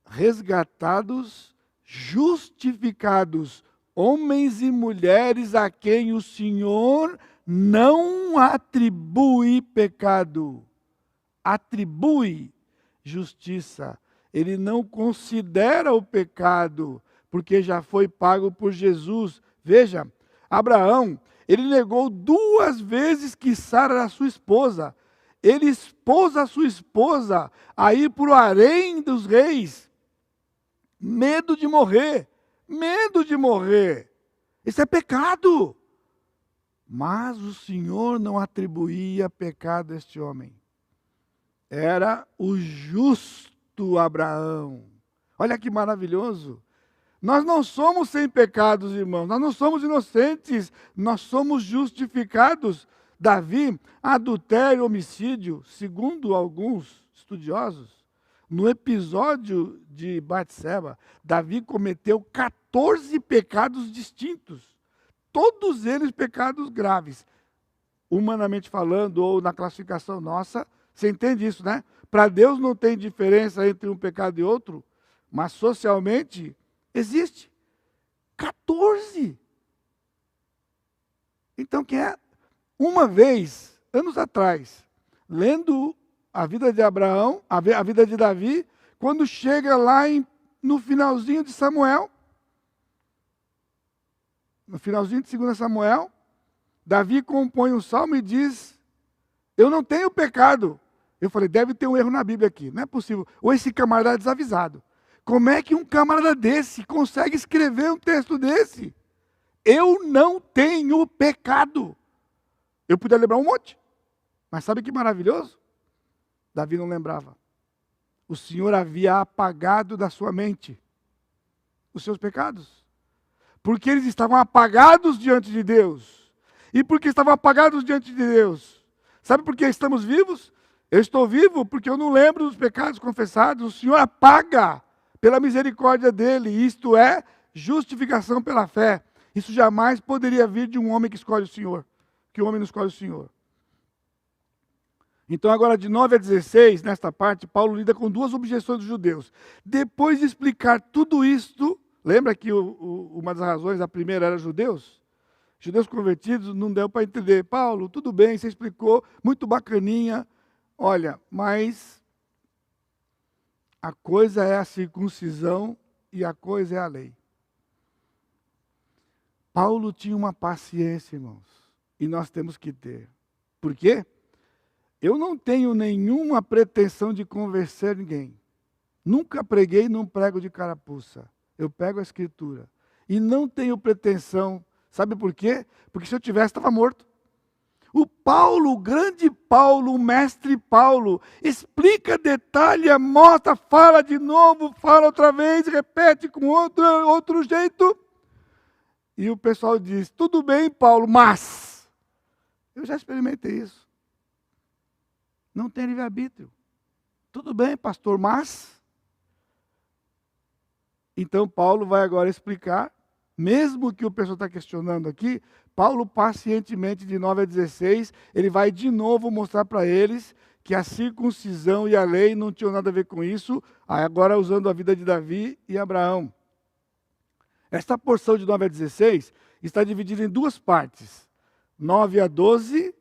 Speaker 1: Resgatados, justificados, homens e mulheres a quem o Senhor não atribui pecado. Atribui justiça. Ele não considera o pecado, porque já foi pago por Jesus. Veja, Abraão, ele negou 2 vezes que Sara era sua esposa. Ele expôs a sua esposa a ir para o harém dos reis. Medo de morrer. Medo de morrer. Isso é pecado. Mas o Senhor não atribuía pecado a este homem. Era o justo Abraão. Olha que maravilhoso. Nós não somos sem pecados, irmãos. Nós não somos inocentes. Nós somos justificados. Davi, adultério, homicídio, segundo alguns estudiosos, no episódio de Batseba, Davi cometeu 14 pecados distintos. Todos eles pecados graves. Humanamente falando, ou na classificação nossa, você entende isso, né? Para Deus não tem diferença entre um pecado e outro, mas socialmente existe. 14! Então, quem é? Uma vez, anos atrás, lendo a vida de Abraão, a vida de Davi, quando chega lá no finalzinho de Samuel, no finalzinho de 2 Samuel, Davi compõe um salmo e diz, eu não tenho pecado. Eu falei, deve ter um erro na Bíblia aqui, não é possível. Ou esse camarada é desavisado. Como é que um camarada desse consegue escrever um texto desse? Eu não tenho pecado. Eu podia lembrar um monte, mas sabe que maravilhoso? Davi não lembrava. O Senhor havia apagado da sua mente os seus pecados. Porque eles estavam apagados diante de Deus. E porque estavam apagados diante de Deus. Sabe por que estamos vivos? Eu estou vivo porque eu não lembro dos pecados confessados. O Senhor apaga pela misericórdia dele. Isto é justificação pela fé. Isso jamais poderia vir de um homem que escolhe o Senhor. Que o homem não escolhe o Senhor. Então agora de 9 a 16, nesta parte, Paulo lida com 2 objeções dos judeus. Depois de explicar tudo isto, lembra que uma das razões, a primeira era judeus? Judeus convertidos, não deu para entender. Paulo, tudo bem, você explicou, muito bacaninha. Olha, mas a coisa é a circuncisão e a coisa é a lei. Paulo tinha uma paciência, irmãos. E nós temos que ter. Por quê? Eu não tenho nenhuma pretensão de convencer ninguém. Nunca preguei num prego de carapuça. Eu pego a Escritura. E não tenho pretensão. Sabe por quê? Porque se eu tivesse, estava morto. O Paulo, o grande Paulo, o mestre Paulo, explica, detalha, mostra, fala de novo, fala outra vez, repete com outro jeito. E o pessoal diz, tudo bem, Paulo, mas... Eu já experimentei isso. Não tem livre-arbítrio. Tudo bem, pastor, mas... Então, Paulo vai agora explicar, mesmo que o pessoal está questionando aqui, Paulo pacientemente, de 9 a 16, ele vai de novo mostrar para eles que a circuncisão e a lei não tinham nada a ver com isso, agora usando a vida de Davi e Abraão. Esta porção de 9 a 16 está dividida em 2 partes. 9 a 12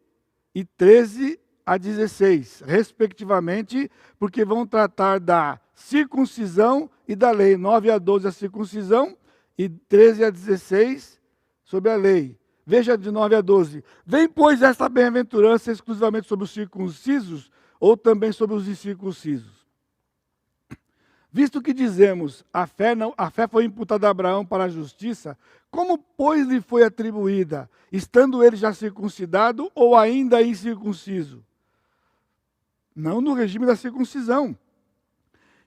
Speaker 1: e 13 a 16, respectivamente, porque vão tratar da circuncisão e da lei. 9 a 12 a circuncisão e 13 a 16 sobre a lei. Veja de 9 a 12. Vem, pois, esta bem-aventurança exclusivamente sobre os circuncisos ou também sobre os incircuncisos? Visto que dizemos, a fé foi imputada a Abraão para a justiça, como, pois, lhe foi atribuída, estando ele já circuncidado ou ainda incircunciso? Não no regime da circuncisão,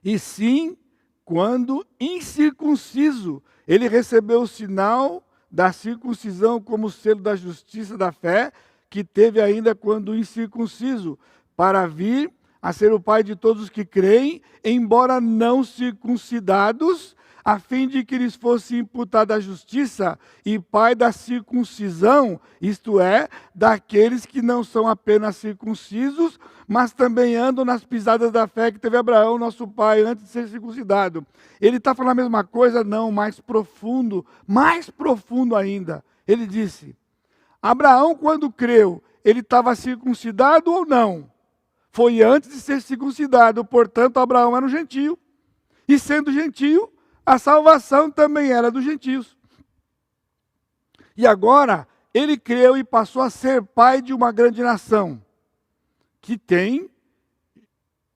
Speaker 1: e sim quando incircunciso, ele recebeu o sinal da circuncisão como selo da justiça da fé, que teve ainda quando incircunciso, para vir a ser o pai de todos os que creem, embora não circuncidados, a fim de que lhes fosse imputada a justiça e pai da circuncisão, isto é, daqueles que não são apenas circuncisos, mas também andam nas pisadas da fé que teve Abraão, nosso pai, antes de ser circuncidado. Ele está falando a mesma coisa? Não, mais profundo ainda. Ele disse, Abraão, quando creu, ele estava circuncidado ou não? Foi antes de ser circuncidado, portanto, Abraão era um gentio. E sendo gentio, a salvação também era dos gentios. E agora, ele creu e passou a ser pai de uma grande nação, que tem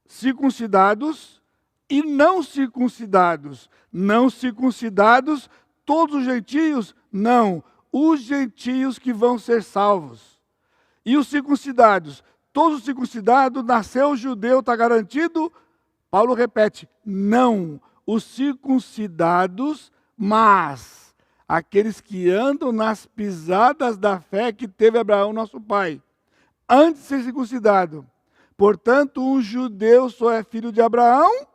Speaker 1: circuncidados e não circuncidados. Não circuncidados, todos os gentios? Não, os gentios que vão ser salvos. E os circuncidados? Todos os circuncidados, nasceu judeu, está garantido? Paulo repete, não, os circuncidados, mas aqueles que andam nas pisadas da fé que teve Abraão, nosso pai, antes de ser circuncidado. Portanto, um judeu só é filho de Abraão,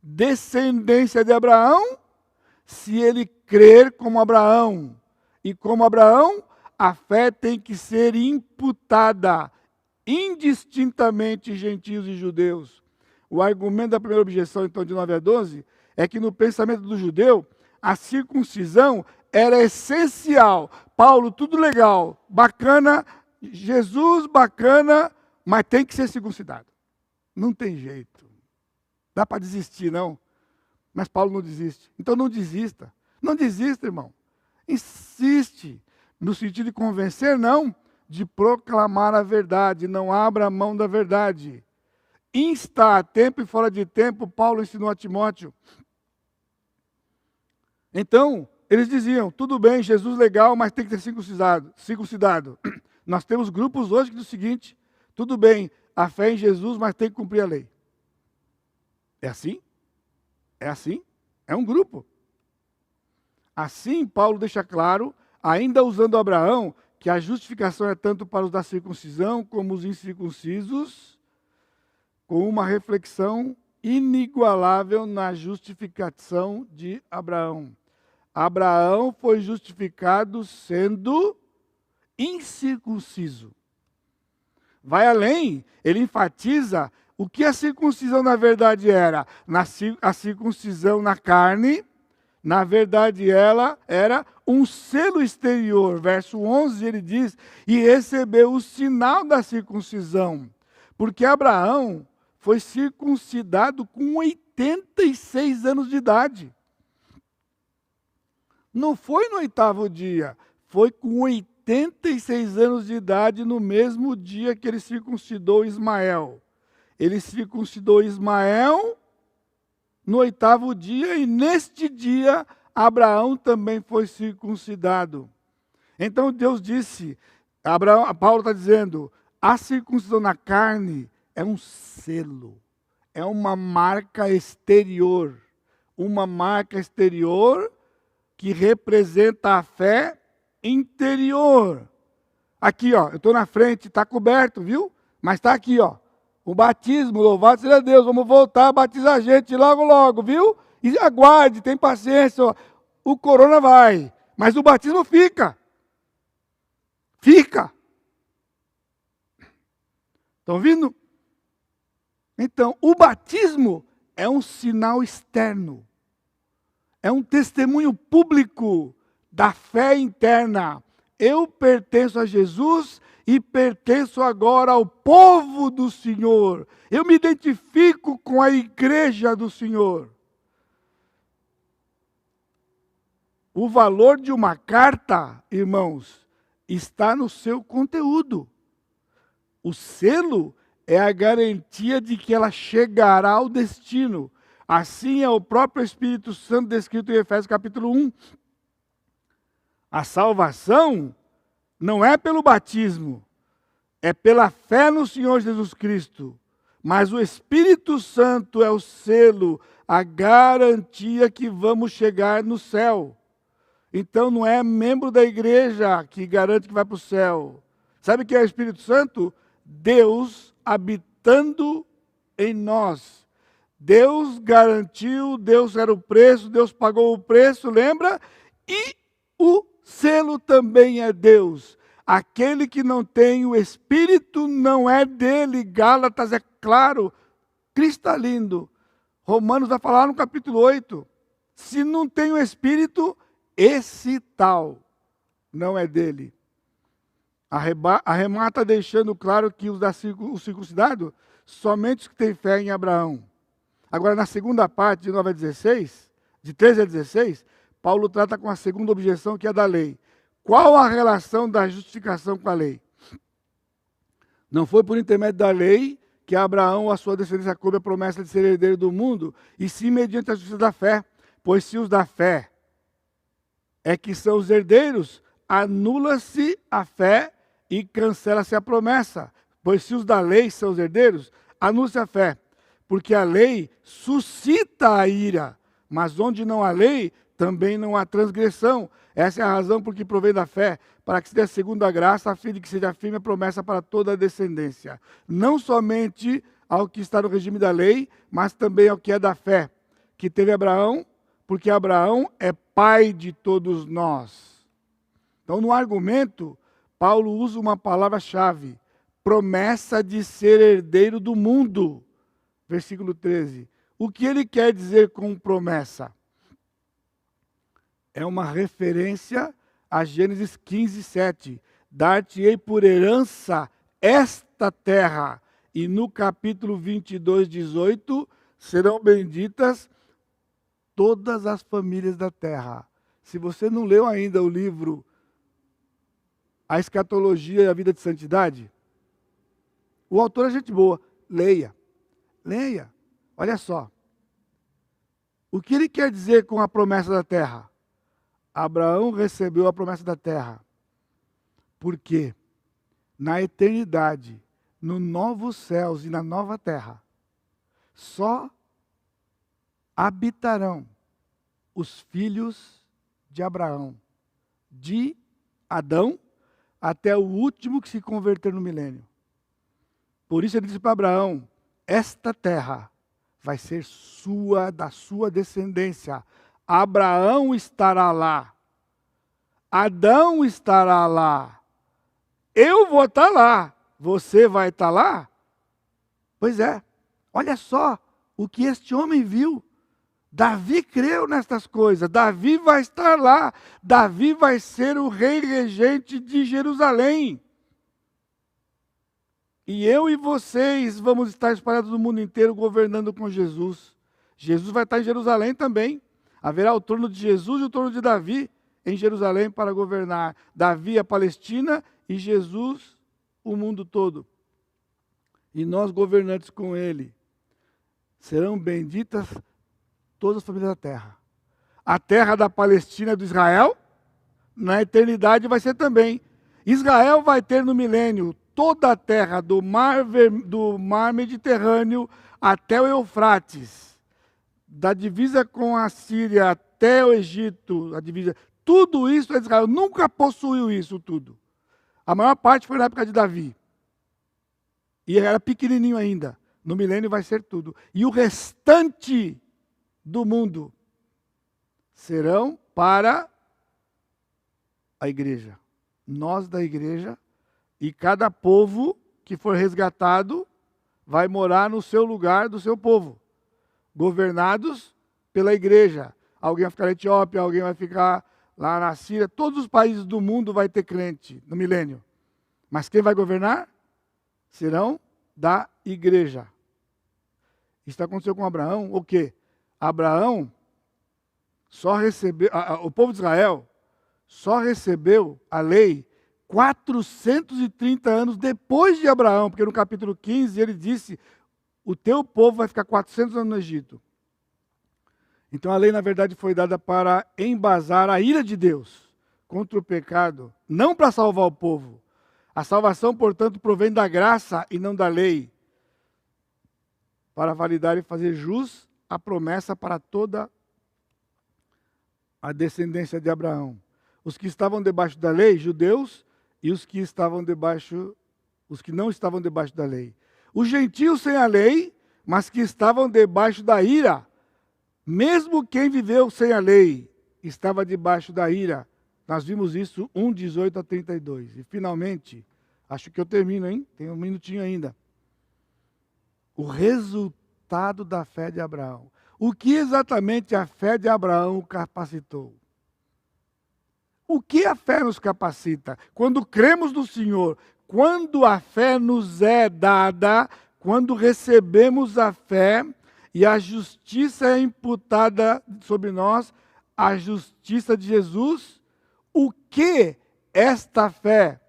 Speaker 1: descendência de Abraão, se ele crer como Abraão. E como Abraão, a fé tem que ser imputada indistintamente gentios e judeus. O argumento da primeira objeção, então, de 9 a 12, é que no pensamento do judeu, a circuncisão era essencial. Paulo, tudo legal, bacana, Jesus, bacana, mas tem que ser circuncidado. Não tem jeito. Dá para desistir, não? Mas Paulo não desiste. Então não desista. Não desista, irmão. Insiste. No sentido de convencer, não. De proclamar a verdade. Não abra a mão da verdade. Insta a tempo e fora de tempo, Paulo ensinou a Timóteo. Então, eles diziam, tudo bem, Jesus legal, mas tem que ser circuncidado. Nós temos grupos hoje que dizem o seguinte, tudo bem, a fé em Jesus, mas tem que cumprir a lei. É assim? É assim? É um grupo. Assim, Paulo deixa claro, ainda usando Abraão, que a justificação é tanto para os da circuncisão como os incircuncisos, com uma reflexão inigualável na justificação de Abraão. Abraão foi justificado sendo incircunciso. Vai além, ele enfatiza o que a circuncisão na verdade era. A circuncisão na carne, na verdade ela era um selo exterior. Verso 11 ele diz, e recebeu o sinal da circuncisão. Porque Abraão foi circuncidado com 86 anos de idade. Não foi no 8º dia, foi com 86 anos de idade no mesmo dia que ele circuncidou Ismael. Ele circuncidou Ismael no 8º dia e neste dia Abraão também foi circuncidado. Então Deus disse, Paulo está dizendo, a circuncisão na carne é um selo, é uma marca exterior que representa a fé interior. Aqui, ó, eu estou na frente, está coberto, viu? Mas está aqui, ó, o batismo, louvado seja Deus, vamos voltar a batizar a gente logo, logo, viu? E aguarde, tem paciência, ó. O corona vai, mas o batismo fica. Fica. Estão ouvindo? Então, o batismo é um sinal externo. É um testemunho público da fé interna. Eu pertenço a Jesus e pertenço agora ao povo do Senhor. Eu me identifico com a igreja do Senhor. O valor de uma carta, irmãos, está no seu conteúdo. O selo é a garantia de que ela chegará ao destino. Assim é o próprio Espírito Santo descrito em Efésios capítulo 1. A salvação não é pelo batismo, é pela fé no Senhor Jesus Cristo. Mas o Espírito Santo é o selo, a garantia que vamos chegar no céu. Então não é membro da igreja que garante que vai para o céu. Sabe o que é o Espírito Santo? Deus habitando em nós. Deus garantiu, Deus era o preço, Deus pagou o preço, lembra? E o selo também é Deus. Aquele que não tem o Espírito não é dele. Gálatas é claro, cristalino. Romanos vai falar no capítulo 8. Se não tem o Espírito, esse tal não é dele. Arremata deixando claro que os circuncidados, somente os que têm fé em Abraão. Agora, na segunda parte, de 9 a 16, de 13 a 16, Paulo trata com a segunda objeção, que é da lei. Qual a relação da justificação com a lei? Não foi por intermédio da lei que Abraão, a sua descendência, coube a promessa de ser herdeiro do mundo, e sim mediante a justiça da fé. Pois se os da fé é que são os herdeiros, anula-se a fé e cancela-se a promessa. Pois se os da lei são os herdeiros, anula-se a fé. Porque a lei suscita a ira, mas onde não há lei, também não há transgressão. Essa é a razão por que provém da fé, para que se dê segundo a graça, a fim de que seja firme a promessa para toda a descendência. Não somente ao que está no regime da lei, mas também ao que é da fé, que teve Abraão, porque Abraão é pai de todos nós. Então, no argumento, Paulo usa uma palavra-chave, promessa de ser herdeiro do mundo. Versículo 13. O que ele quer dizer com promessa? É uma referência a Gênesis 15, 7. Dar-te-ei por herança esta terra. E no capítulo 22, 18, serão benditas todas as famílias da terra. Se você não leu ainda o livro A Escatologia e a Vida de Santidade, o autor é gente boa, leia. Leia, olha só. O que ele quer dizer com a promessa da terra? Abraão recebeu a promessa da terra. Porque na eternidade, no novos céus e na nova terra, só habitarão os filhos de Abraão, de Adão até o último que se converter no milênio. Por isso ele disse para Abraão: esta terra vai ser sua, da sua descendência. Abraão estará lá. Adão estará lá. Eu vou estar lá. Você vai estar lá? Pois é. Olha só o que este homem viu. Davi creu nestas coisas. Davi vai estar lá. Davi vai ser o rei regente de Jerusalém. E eu e vocês vamos estar espalhados no mundo inteiro governando com Jesus. Jesus vai estar em Jerusalém também. Haverá o trono de Jesus e o trono de Davi em Jerusalém para governar. Davi a Palestina e Jesus o mundo todo. E nós governantes com ele. Serão benditas todas as famílias da terra. A terra da Palestina e do Israel, na eternidade vai ser também. Israel vai ter no milênio toda a terra do mar Mediterrâneo até o Eufrates, da divisa com a Síria até o Egito, a divisa, tudo isso é de Israel, nunca possuiu isso tudo. A maior parte foi na época de Davi. E era pequenininho ainda. No milênio vai ser tudo. E o restante do mundo serão para a igreja. Nós da igreja. E cada povo que for resgatado vai morar no seu lugar do seu povo. Governados pela igreja. Alguém vai ficar na Etiópia, alguém vai ficar lá na Síria. Todos os países do mundo vai ter crente no milênio. Mas quem vai governar? Serão da igreja. Isso aconteceu com Abraão. O quê? Abraão só recebeu, o povo de Israel só recebeu a lei 430 anos depois de Abraão, porque no capítulo 15 ele disse: o teu povo vai ficar 400 anos no Egito. Então a lei, na verdade, foi dada para embasar a ira de Deus contra o pecado, não para salvar o povo. A salvação, portanto, provém da graça e não da lei, para validar e fazer jus a promessa para toda a descendência de Abraão. Os que estavam debaixo da lei, judeus, e os que não estavam debaixo da lei. Os gentios sem a lei mas que estavam debaixo da ira. Mesmo quem viveu sem a lei estava debaixo da ira. Nós vimos isso 1:18 a 32. E finalmente, acho que eu termino, hein? Tem um minutinho ainda. O resultado da fé de Abraão. O que exatamente a fé de Abraão o capacitou? O que a fé nos capacita? Quando cremos no Senhor, quando a fé nos é dada, quando recebemos a fé e a justiça é imputada sobre nós, a justiça de Jesus, o que esta fé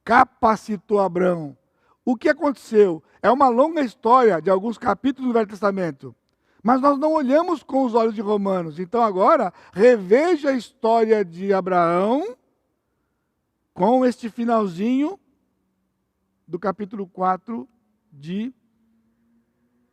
Speaker 1: capacitou Abraão? O que aconteceu? É uma longa história de alguns capítulos do Velho Testamento. Mas nós não olhamos com os olhos de Romanos. Então agora, reveja a história de Abraão com este finalzinho do capítulo 4 de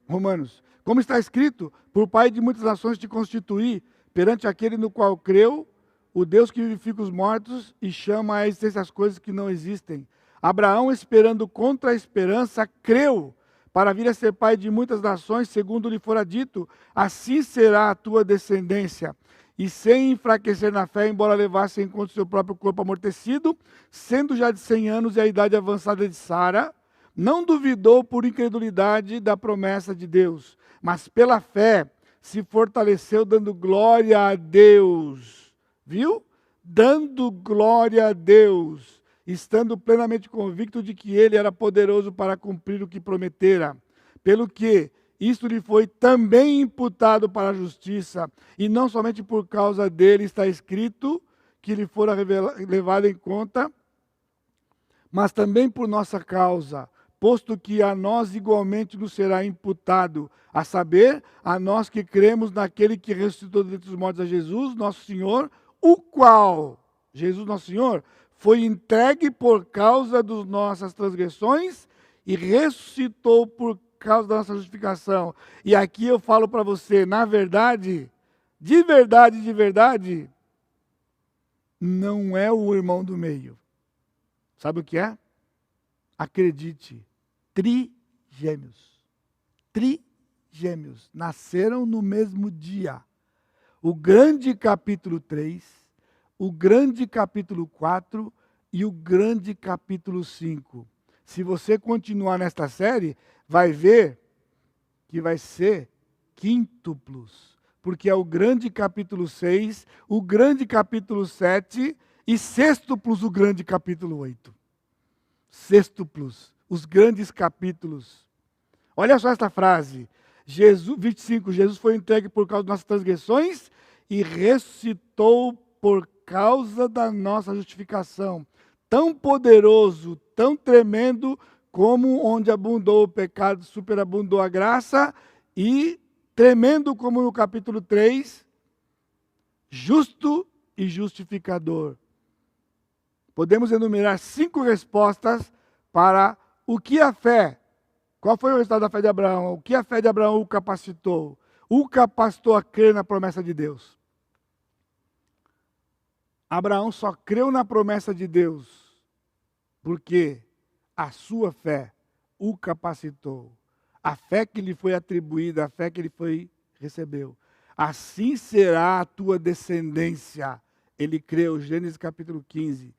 Speaker 1: Romanos. Como está escrito, por pai de muitas nações te constituí, perante aquele no qual creu, o Deus que vivifica os mortos e chama a existência as coisas que não existem. Abraão, esperando contra a esperança, creu, para vir a ser pai de muitas nações, segundo lhe fora dito, assim será a tua descendência. E sem enfraquecer na fé, embora levasse em conta o seu próprio corpo amortecido, sendo já de 100 anos e a idade avançada de Sara, não duvidou por incredulidade da promessa de Deus, mas pela fé se fortaleceu, dando glória a Deus. Viu? Dando glória a Deus, estando plenamente convicto de que ele era poderoso para cumprir o que prometera. Pelo que isto lhe foi também imputado para a justiça, e não somente por causa dele está escrito que lhe fora levado em conta, mas também por nossa causa, posto que a nós igualmente nos será imputado, a saber, a nós que cremos naquele que ressuscitou dentre os mortos a Jesus, nosso Senhor, o qual, Jesus nosso Senhor, foi entregue por causa das nossas transgressões e ressuscitou por causa da nossa justificação. E aqui eu falo para você, na verdade, de verdade, não é o irmão do meio. Sabe o que é? Acredite, trigêmeos. Trigêmeos. Nasceram no mesmo dia. O grande capítulo 3, o grande capítulo 4 e o grande capítulo 5. Se você continuar nesta série, vai ver que vai ser quíntuplos. Porque é o grande capítulo 6, o grande capítulo 7 e sextuplos o grande capítulo 8. Sextuplos, os grandes capítulos. Olha só esta frase. 25, Jesus foi entregue por causa das nossas transgressões e ressuscitou por causa da nossa justificação. Tão poderoso, tão tremendo, como onde abundou o pecado, superabundou a graça, e tremendo como no capítulo 3, justo e justificador. Podemos enumerar 5 respostas para o que a fé. Qual foi o resultado da fé de Abraão? O que a fé de Abraão o capacitou? O capacitou a crer na promessa de Deus. Abraão só creu na promessa de Deus porque a sua fé o capacitou. A fé que lhe foi atribuída, a fé que ele recebeu. Assim será a tua descendência. Ele creu, Gênesis capítulo 15.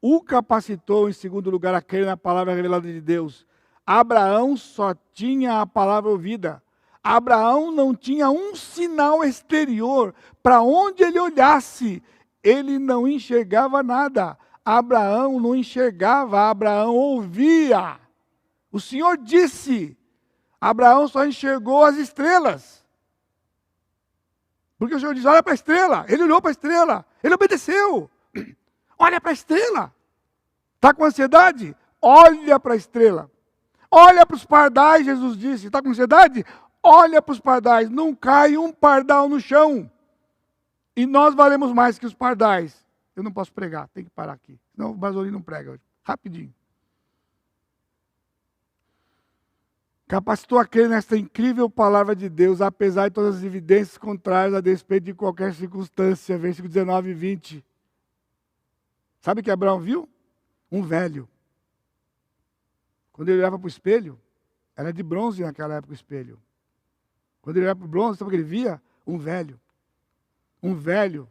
Speaker 1: O capacitou, em segundo lugar, a crer na palavra revelada de Deus. Abraão só tinha a palavra ouvida. Abraão não tinha um sinal exterior. Para onde ele olhasse, ele não enxergava nada. Abraão não enxergava, Abraão ouvia. O Senhor disse, Abraão só enxergou as estrelas. Porque o Senhor diz, olha para a estrela. Ele olhou para a estrela, ele obedeceu. Olha para a estrela. Está com ansiedade? Olha para a estrela. Olha para os pardais, Jesus disse. Está com ansiedade? Olha para os pardais. Não cai um pardal no chão. E nós valemos mais que os pardais. Eu não posso pregar, tem que parar aqui. Senão o Basolino não prega hoje. Rapidinho. Capacitou a crer nesta incrível palavra de Deus, apesar de todas as evidências contrárias a despeito de qualquer circunstância. Versículo 19 e 20. Sabe o que Abraão viu? Um velho. Quando ele olhava para o espelho, era de bronze naquela época o espelho. Quando ele olhava para o bronze, sabe o que ele via? Um velho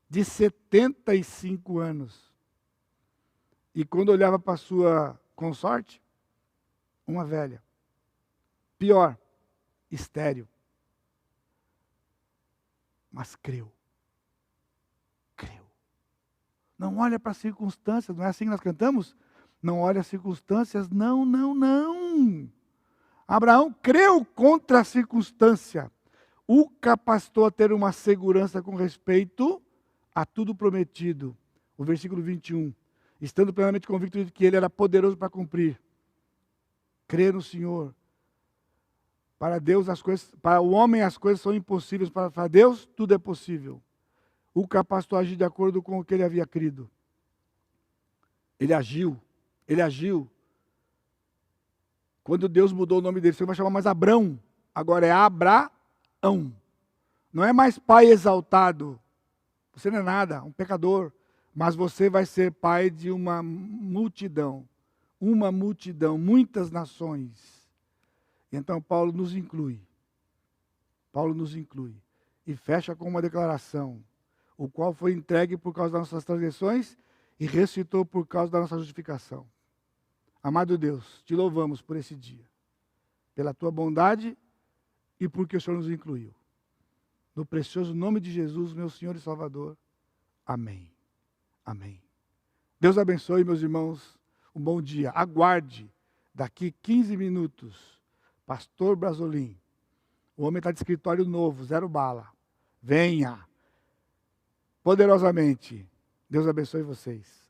Speaker 1: de 75 anos. E quando olhava para a sua consorte, uma velha. Pior, estéril. Mas creu. Creu. Não olha para as circunstâncias, não é assim que nós cantamos? Não olha as circunstâncias, não, não, não. Abraão creu contra a circunstância. O capacitou a ter uma segurança com respeito a tudo prometido. O versículo 21. Estando plenamente convicto de que ele era poderoso para cumprir. Crer no Senhor. Para Deus as coisas, para o homem as coisas são impossíveis, para Deus tudo é possível. O capacitou a agir de acordo com o que ele havia crido. Ele agiu. Quando Deus mudou o nome dele, você não vai chamar mais Abrão, agora é Abraão. Não é mais pai exaltado. Você não é nada, um pecador. Mas você vai ser pai de uma multidão, muitas nações. Então Paulo nos inclui. E fecha com uma declaração, o qual foi entregue por causa das nossas transgressões e ressuscitou por causa da nossa justificação. Amado Deus, te louvamos por esse dia, pela tua bondade e porque o Senhor nos incluiu. No precioso nome de Jesus, meu Senhor e Salvador. Amém. Amém. Deus abençoe, meus irmãos. Um bom dia. Aguarde, daqui 15 minutos, Pastor Brasolim. O homem está de escritório novo, 0 bala. Venha. Poderosamente. Deus abençoe vocês.